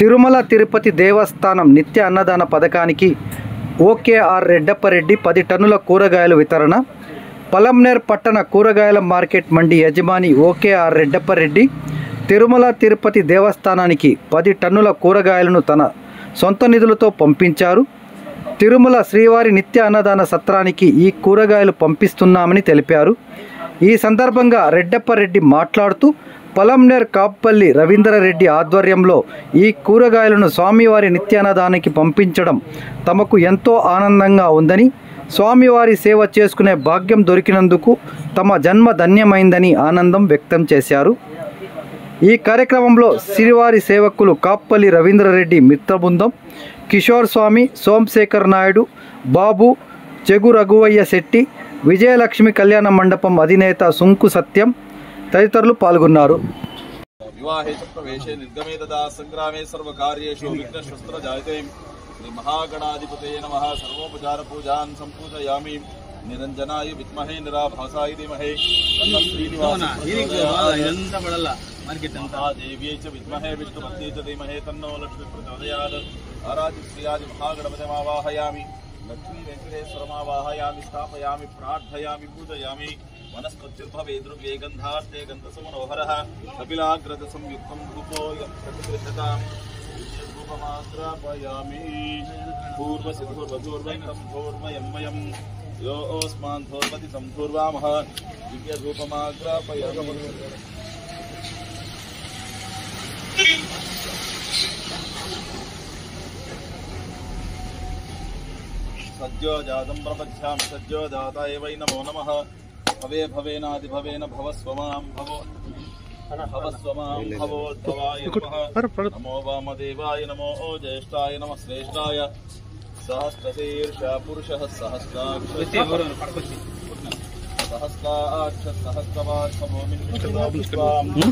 తిరుమల తిరుపతి దేవస్థానం నిత్య అన్నదాన పథకానికి ఓకేఆర్ రెడ్డప్పరెడ్డి 10 టన్నుల కూరగాయలు వితరణ. పలమనేర్ పట్టణ కూరగాయల మార్కెట్ మండి యజమాని ఓకేఆర్ రెడ్డప్పరెడ్డి తిరుమల తిరుపతి దేవస్థానానికి 10 టన్నుల కూరగాయలను తన సొంత నిధులతో పంపించారు. తిరుమల శ్రీవారి నిత్య అన్నదాన సత్రానికి ఈ కూరగాయలు పంపిస్తున్నామని తెలిపారు. ఈ సందర్భంగా రెడ్డప్పరెడ్డి మాట్లాడుతూ పలమనేర్ కాప్పల్లి రవీంద్రరెడ్డి ఆధ్వర్యంలో ఈ కూరగాయలను స్వామివారి నిత్యాన్నదానానికి పంపించడం తమకు ఎంతో ఆనందంగా ఉందని, స్వామివారి సేవ చేసుకునే భాగ్యం దొరికినందుకు తమ జన్మ ధన్యమైందని ఆనందం వ్యక్తం చేశారు. ఈ కార్యక్రమంలో శ్రీవారి సేవకులు కాప్పల్లి రవీంద్రరెడ్డి మిత్రబృందం, కిషోర్ స్వామి, సోమశేఖర్ నాయుడు, బాబు, చెగు రఘువయ్య శెట్టి, విజయలక్ష్మి కళ్యాణ మండపం అధినేత సుంకు సత్యం తదితరులు పాల్గొన్నారు. వివాహే ప్రవేశే నిర్గమే తదా సంగ్రామే సర్వకార్యేషు విఘ్నశస్త్ర జాయతే శ్రీ మహాగణాధిపతయే నమః. సర్వోపచార పూజాన్ సంపూజయామి. నిరంజనాయ విద్మహే నిరాభాసాయ ధీమహి దేవ్యై చ విద్మహే విష్ణుపత్న్యై చ ధీమహి తన్నో లక్ష్మీ ప్రచోదయాత్. ఆరాధ్య శ్రీయాది మహాగణపతిమావాహయామి. లక్ష్మీ వెంకటేశ్వరమావాహయామి. స్థాపయామి, ప్రార్థయామి, పూజయామి. వనస్పత్యుర్భవే ద్రవ్యే గంధార్తే గంధసమనోహరః. కపిలాగ్రత సంయుక్తం ధూపోయం ప్రతిగృహ్యతాం ధూపమాగ్రాపయామి. పూర్వసిద్ధూర్వధూర్వైనం ధూర్వయం యోస్మాన్ ధూర్వతి సంధూర్వామః. దివ్యధూపమాగ్రాపయామి. సజ్జోజాతం ప్రపద్ధ్యామి. సజ్జోజాతాయ వై నమో నమః. భవే భవేనాదిభవేన భవస్వమాం భవో భవస్వమాం భవోద్భవాయ నమః. నమో వామదేవాయ నమో జ్యేష్ఠాయ నమః శ్రేష్ఠాయ. సహస్రశీర్ష పురుషః సహస్రాక్ష సహస్రాక్ష సహస్రవాక్ష భూమిన్ విశ్వాం పెట్టండి.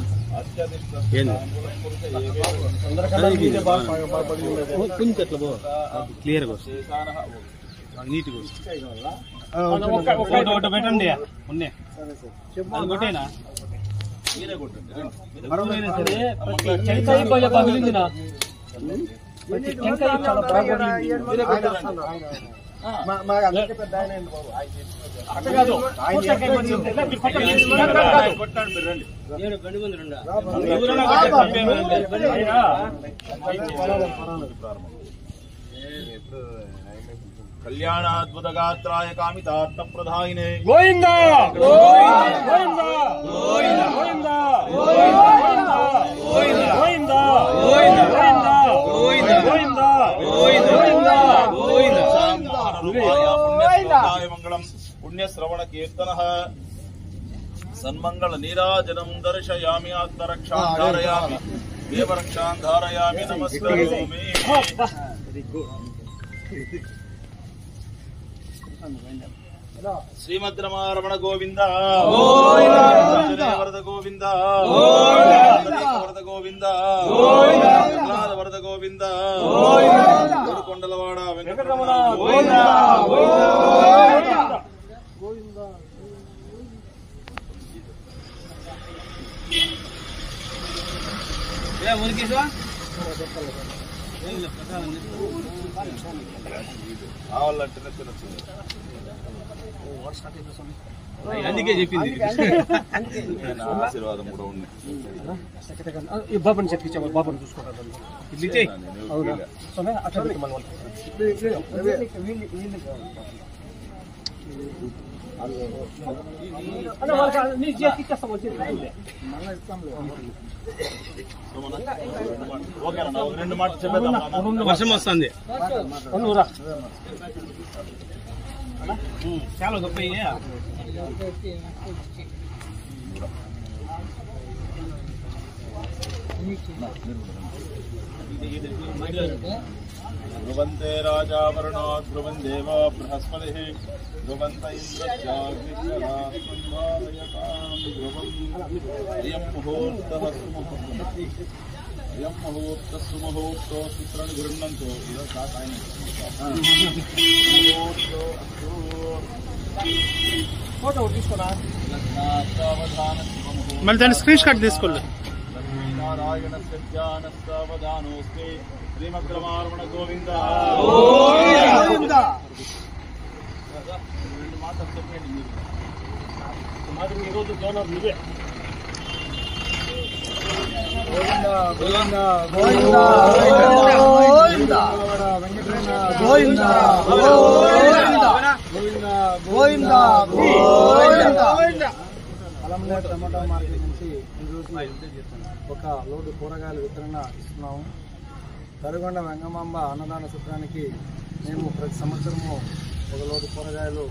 కళ్యాణాద్భుత గాత్రాయ కామితార్థ ప్రదాయినే గోవిందా గోవిందా గోవిందా గోవిందా గోవిందా గోవిందా గోవిందా గోవిందా పుణ్యశ్లోకాయ మంగళం. పుణ్యశ్రవణ కీర్తనః సన్మంగళ నీరాజనం దర్శయామి. ఆత్మరక్షాం ధారయామి. దేవరక్షాం ధారయామి. నమస్కారోమి. శ్రీమద్రమారమణ గోవింద వరద గోవింద వరద గోవింద వరద గోవింద కొండలవాడ వెంకటరమణ కావాలంటేనే తినచ్చు. అందుకే చెప్పింది ఆశీర్వాదం కూడా ఉంది. బాబాని చెప్పించాము. బాబాని చూసుకోవాలి. రెండు మాట చెప్పేద్దాం. వర్షం వస్తుంది. చాలా గొప్ప ధ్రువంతే రాజావరుణో ధ్రువం దేవ బృహస్పతిః ధ్రువంత ఇంద్రస్యాగ్నిశ్చరాస్తంభారయతాం ధ్రువం. అయం ముహూర్తః అయం ముహూర్తః సుముహూర్తో సూత్రాన్ని గృహ్ణంతో ఇదో సాయం మళ్ళీ దాన్ని స్క్రీన్ షాట్ తీసుకోండి. నారాయణ సత్యానస్తావధానోస్మి శ్రీమద్రమారమణ గోవింద రెండు మాటలు చెప్పండి మీరు మాకు ఈరోజు డోనర్ నువ్వే గోవింద గోవింద గోవింద గోవింద గోవింద గోవింద పలంనేర్ టమాటా మార్కెట్ నుంచి ఈరోజు ఒక లోడు కూరగాయల వితరణ ఇస్తున్నాము. తరుగొండ వెంగమాంబ అన్నదాన సత్రానికి మేము ప్రతి సంవత్సరము ఒక లోడు కూరగాయలు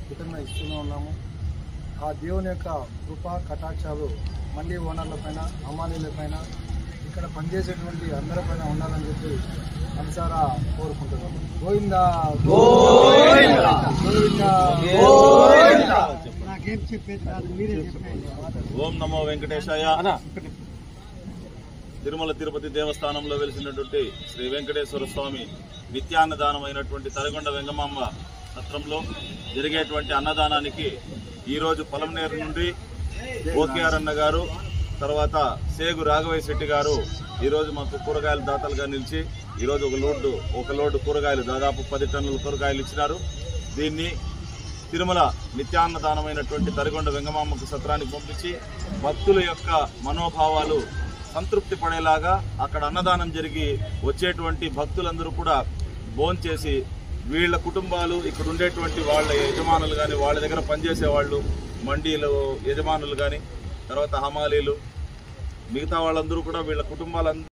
వితరణ ఇస్తూనే ఉన్నాము. ఆ దేవుని యొక్క కృప కటాక్షాలు మండీ ఓనర్లపైన, హమాలీలపైన, ఇక్కడ పనిచేసేటువంటి అందరిపైన ఉండాలని చెప్పి మనసారా కోరుకుంటున్నాము. గోవింద గోవింద గోవింద. నాకేం చెప్పేది కాదు, మీరే చెప్పండి. ఓం నమో వెంకటేశాయ. తిరుమల తిరుపతి దేవస్థానంలో వెలిసినటువంటి శ్రీ వెంకటేశ్వర స్వామి నిత్యాన్నదానమైనటువంటి తరిగొండ వెంగమాంబ సత్రంలో జరిగేటువంటి అన్నదానానికి ఈరోజు పలంనేరు నుండి ఓకేఆర్ అన్న గారు, తర్వాత సేగు రాఘవయ్య శెట్టి గారు ఈరోజు మాకు కూరగాయల దాతలుగా నిలిచి ఈరోజు ఒక లోడు కూరగాయలు దాదాపు 10 టన్నుల కూరగాయలు ఇచ్చినారు. దీన్ని తిరుమల నిత్యాన్నదానమైనటువంటి తరిగొండ వెంగమాంబకు సత్రానికి పంపించి భక్తుల యొక్క మనోభావాలు సంతృప్తి పడేలాగా అక్కడ అన్నదానం జరిగి వచ్చేటువంటి భక్తులందరూ కూడా భోంచేసి వీళ్ళ కుటుంబాలు, ఇక్కడ ఉండేటువంటి వాళ్ళ యజమానులు కానీ, వాళ్ళ దగ్గర పనిచేసే వాళ్ళు, మండీలు యజమానులు కానీ, తర్వాత హమాలీలు, మిగతా వాళ్ళందరూ కూడా వీళ్ళ కుటుంబాలందరూ